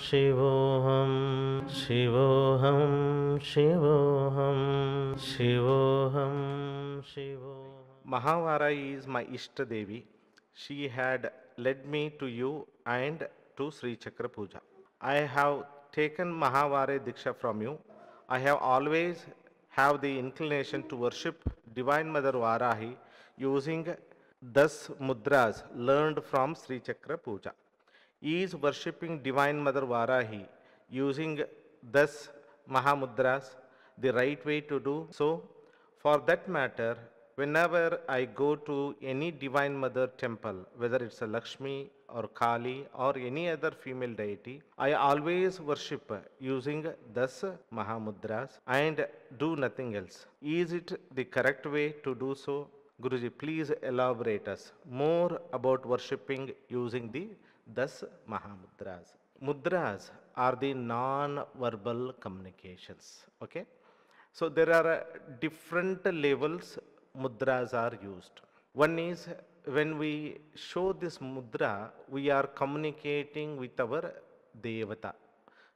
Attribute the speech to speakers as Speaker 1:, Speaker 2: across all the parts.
Speaker 1: शिवोऽहं शिवोऽहं शिवोऽहं शिवोऽहं शिवोऽहं.
Speaker 2: Mahavarahi is my istadevi. She had led me to you and to Srichakra puja. I have taken Mahavarahi Deeksha from you. I have always have the inclination to worship Divine Mother Varahi using Dasamudras learned from Srichakra puja. Is worshipping Divine Mother Varahi using Mahamudras the right way to do so? For that matter, whenever I go to any Divine Mother temple, whether it's a Lakshmi or Kali or any other female deity, I always worship using Mahamudras and do nothing else. Is it the correct way to do so? Guruji, please elaborate us more about worshipping using the Mahamudras. Mudras are the non-verbal communications. Okay. So there are different levels mudras are used. One is when we show this mudra, we are communicating with our devata.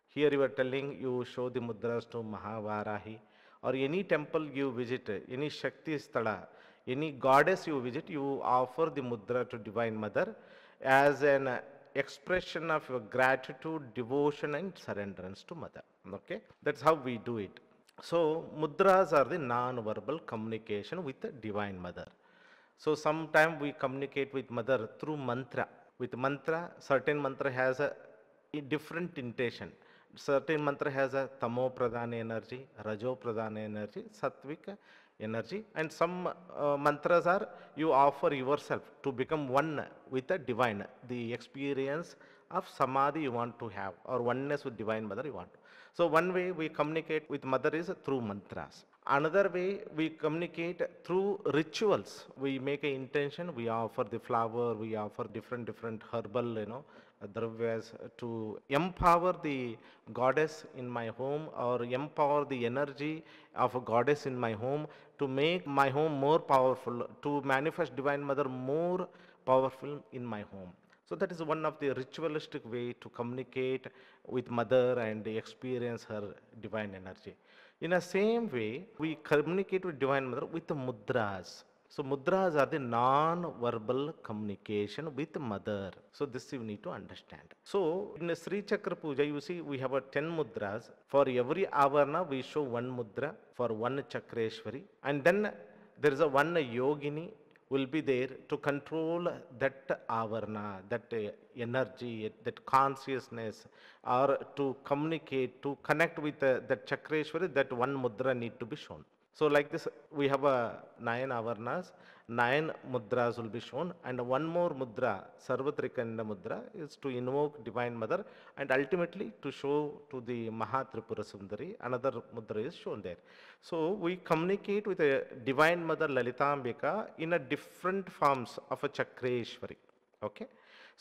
Speaker 2: Here you are telling you show the mudras to Mahavarahi, or any temple you visit, any Shakti sthala, any goddess you visit, you offer the mudra to Divine Mother as an expression of your gratitude, devotion and surrenderance to Mother. Okay, that's how we do it. So mudras are the non-verbal communication with the Divine Mother. So sometimes we communicate with Mother through mantra. With mantra, certain mantra has a different intention. Certain mantra has a tamo pradhana energy, rajo pradhana energy, sattvic energy, and some mantras are you offer yourself to become one with the divine, the experience of samadhi you want to have, or oneness with Divine Mother you want. So one way we communicate with Mother is through mantras. Another way we communicate through rituals. We make an intention, we offer the flower, we offer different herbal, dravyas to empower the goddess in my home, or empower the energy of a goddess in my home to make my home more powerful, to manifest Divine Mother more powerful in my home. So that is one of the ritualistic way to communicate with Mother and experience her divine energy. In the same way, we communicate with Divine Mother with the mudras. So mudras are the non-verbal communication with Mother. So this you need to understand. So in the Srichakra puja, you see we have a 10 mudras. For every avarna, we show one mudra for one chakrawari. And then there is a one yogini will be there to control that avarna, that energy, that consciousness, or to communicate, to connect with that chakrawari, that one mudra need to be shown. So like this, we have 9 avarnas, 9 mudras will be shown, and one more mudra, Sarvatrikanda mudra, is to invoke Divine Mother, and ultimately to show to the Mahatripura Sundari, another mudra is shown there. So we communicate with a Divine Mother Lalitambika in a different forms of a Chakreshwari. Okay.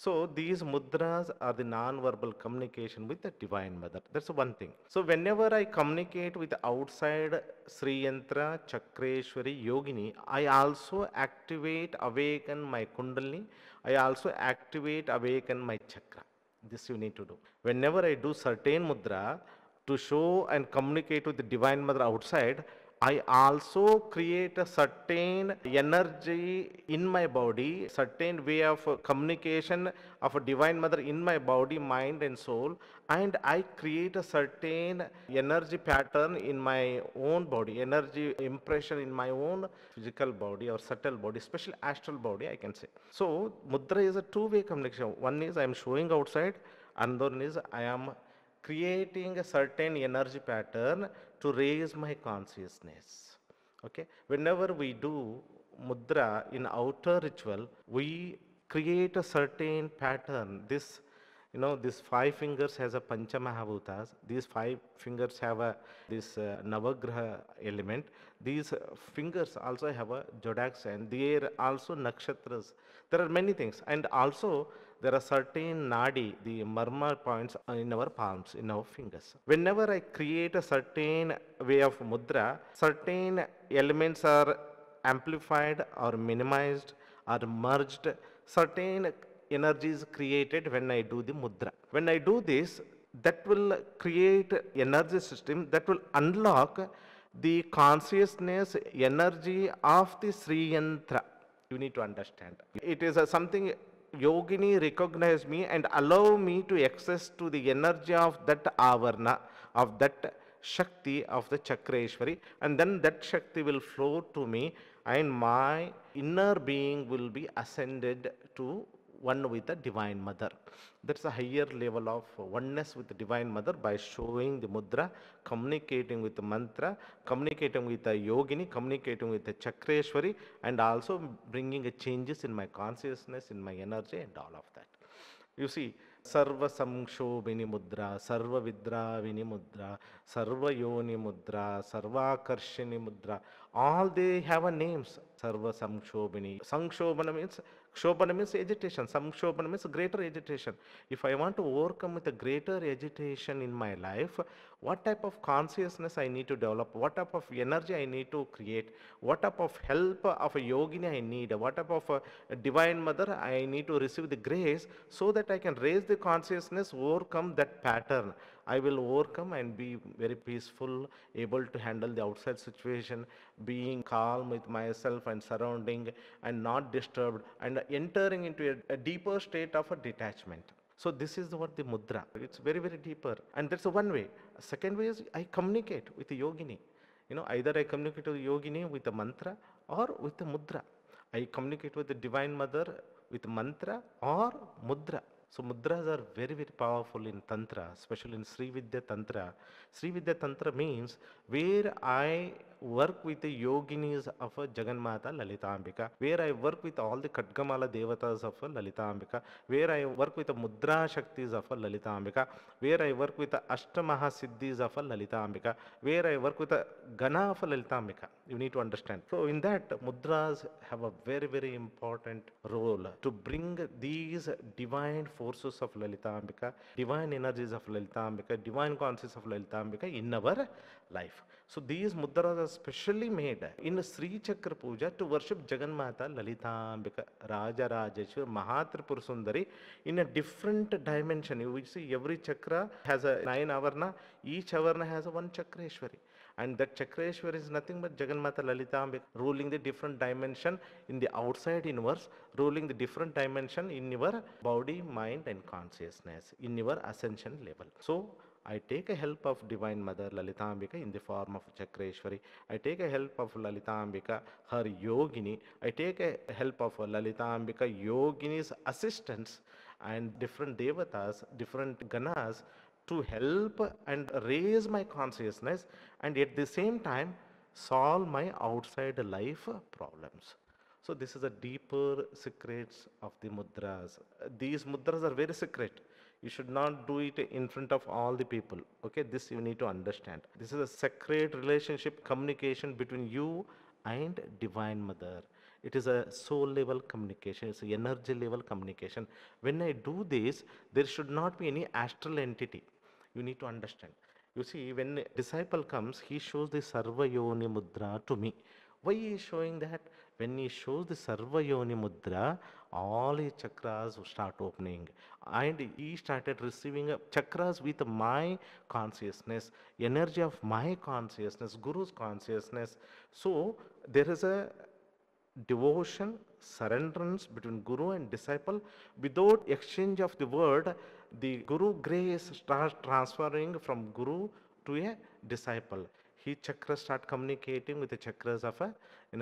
Speaker 2: So these mudras are the non-verbal communication with the Divine Mother. That's one thing. So whenever I communicate with outside Sri Yantra, Chakreshwari, Yogini, I also activate, awaken my Kundalini. I also activate, awaken my chakra. This you need to do. Whenever I do certain mudra to show and communicate with the Divine Mother outside, I also create a certain energy in my body, certain way of communication of a Divine Mother in my body, mind and soul, and I create a certain energy pattern in my own body, energy impression in my own physical body or subtle body, especially astral body I can say. So mudra is a two-way communication. One is I am showing outside, another one is I am creating a certain energy pattern to raise my consciousness. Okay, whenever we do mudra in outer ritual, we create a certain pattern. This, these 5 fingers has a panchamahabhutas. These 5 fingers have a this navagraha element. These fingers also have a jodaks, and they are also nakshatras. There are many things, and also there are certain nadi, the marma points in our palms, in our fingers. Whenever I create a certain way of mudra, certain elements are amplified or minimized or merged, certain energy is created when I do the mudra. When I do this, that will create energy system that will unlock the consciousness energy of the Sri Yantra. You need to understand. It is something yogini recognize me and allow me to access to the energy of that avarna, of that Shakti of the Chakreshwari, and then that Shakti will flow to me, and my inner being will be ascended to one with the Divine Mother. That's a higher level of oneness with the Divine Mother by showing the mudra, communicating with the mantra, communicating with the yogini, communicating with the Chakreshwari, and also bringing a changes in my consciousness, in my energy, and all of that. You see, Sarva Samshobhini Mudra, Sarva Vidravini Mudra, Sarva Yoni Mudra, Sarva Karshini Mudra, all they have a names. Sarva Samshobhini. Shobhana means agitation. Samshobhana means greater agitation. If I want to overcome with a greater agitation in my life, what type of consciousness I need to develop, what type of energy I need to create, what type of help of a yogini I need, what type of a divine mother I need to receive the grace so that I can raise the consciousness, overcome that pattern. I will overcome and be very peaceful, able to handle the outside situation, being calm with myself and surrounding and not disturbed and entering into a deeper state of a detachment. So this is what the mudra. It's very, very deeper. And that's one way. Second way is I communicate with the yogini. Either I communicate with the yogini with the mantra or with the mudra. I communicate with the Divine Mother with mantra or mudra. So mudras are very, very powerful in Tantra, especially in Srividya Tantra. Srividya Tantra means where I work with the yoginis of a Jagannatha Lalitambika, where I work with all the Kadgamala Devatas of a Lalitambika, where I work with the Mudra Shaktis of a Lalitambika, where I work with the Ashtamaha Siddhis of a Lalitambika, where I work with the Gana of a Lalitambika. You need to understand. So in that, mudras have a very, very important role to bring these divine forces of Lalitambika, divine energies of Lalitambika, divine consciousness of Lalitambika in our life. So these mudras are specially made in Srichakra puja to worship Jagannatha, Lalitambika, Raja Rajeshwar, Mahatripur Sundari in a different dimension. You will see every chakra has a 9 avarna, each avarna has a 1 chakreshwari. And that chakreshwari is nothing but Jagannatha Lalitambika ruling the different dimension in the outside universe, ruling the different dimension in your body, mind and consciousness, in your ascension level. So I take a help of Divine Mother Lalitambika in the form of Chakreshwari. I take a help of Lalitambika, her yogini. I take a help of Lalitambika yogini's assistants and different devatas, different ganas to help and raise my consciousness and at the same time solve my outside life problems. So this is a deeper secrets of the mudras. These mudras are very secret. You should not do it in front of all the people. Okay, this you need to understand. This is a sacred relationship, communication between you and Divine Mother. It is a soul level communication, it's an energy level communication. When I do this, there should not be any astral entity. You need to understand. You see, when a disciple comes, he shows the Sarva Yoni Mudra to me. Why he is showing that? When he shows the Sarva Yoni Mudra, all his chakras start opening. And he started receiving chakras with my consciousness, energy of my consciousness, Guru's consciousness. So, there is a devotion, surrenderance between Guru and disciple. Without exchange of the word, the Guru grace starts transferring from Guru to a disciple. His chakras start communicating with the chakras of a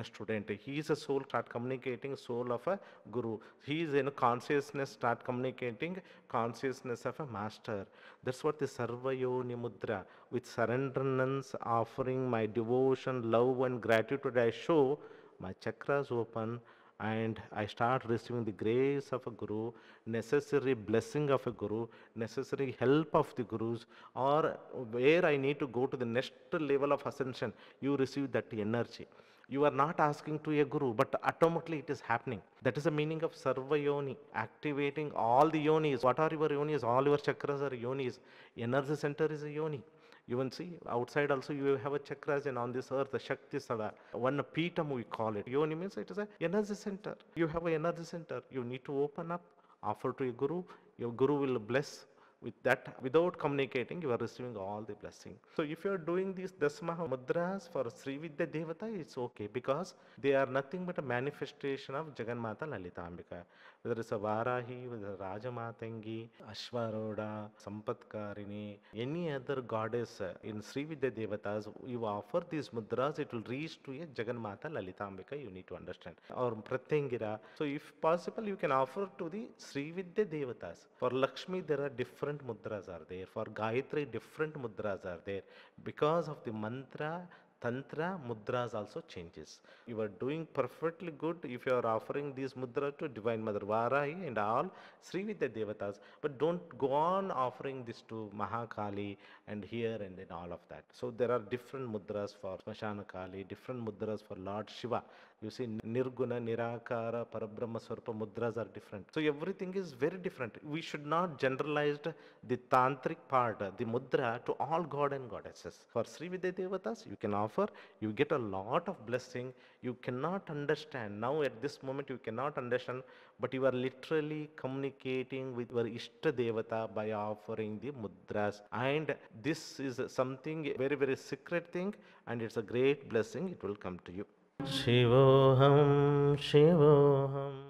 Speaker 2: student. He is a soul start communicating soul of a Guru. He is in a consciousness start communicating consciousness of a master. That's what the Sarva Yoni Mudra. With surrenderance, offering my devotion, love and gratitude I show, my chakras open and I start receiving the grace of a Guru, necessary blessing of a Guru, necessary help of the Gurus, or where I need to go to the next level of ascension, you receive that energy. You are not asking to a Guru, but automatically it is happening. That is the meaning of Sarva Yoni, activating all the yonis. What are your yonis? All your chakras are yonis. Energy center is a yoni. You will see outside also you have a chakras and on this earth the Shakti Sada. One Peetam we call it. Yoni means it is a energy center. You have an energy center. You need to open up, offer to a Guru. Your Guru will bless With that, without communicating, you are receiving all the blessing. So if you are doing these Dasamudras for Srividya Devata, it's okay, because they are nothing but a manifestation of Jagannatha Lalitambika. Whether it's a Varahi, whether it's a Rajamatangi, Ashvaroda, Sampatkarini, any other goddess in Srividya Devatas, you offer these mudras, it will reach to a Jagannatha Lalitambika, you need to understand. Or Pratyangira. So if possible, you can offer to the Srividya Devatas. For Lakshmi, there are different mudras are there. For Gayatri, different mudras are there. Because of the mantra, tantra, mudras also changes. You are doing perfectly good if you are offering these mudra to Divine Mother Varahi and all Srividya Devatas, but don't go on offering this to Mahakali and here and then all of that. So there are different mudras for Smashana Kali, different mudras for Lord Shiva. You see, Nirguna, Nirakara, Parabrahma Swarupa mudras are different. So everything is very different. We should not generalize the tantric part, the mudra, to all god and goddesses. For Srividya Devatas, you can offer, you get a lot of blessing. You cannot understand. Now at this moment, you cannot understand, but you are literally communicating with your Ishta Devata by offering the mudras. And this is something very, very secret thing, and it's a great blessing. It will come to you.
Speaker 1: Shivoham, Shivoham.